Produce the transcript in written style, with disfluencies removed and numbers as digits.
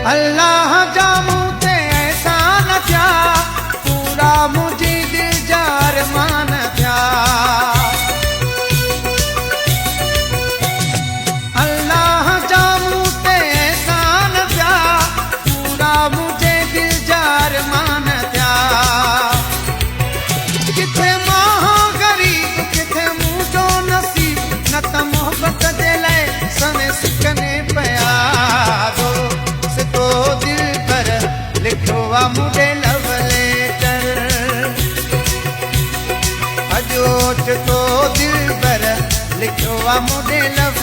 अल्लाह जामू ते एहसान थिया पूरा मुझी दिल जा अरमान थिया। अल्लाह जामू ते एहसान थिया पूरा मुझे दिल जा अरमान थिया। किथे मां गरीब किथे मुझो नसीब न त मोहब्बत दे लाए सने सिकने पया दो तो दिल पर लिखो आ मुझे लव लेटर अजोच तो दिल पर लिखो आ मुझे लव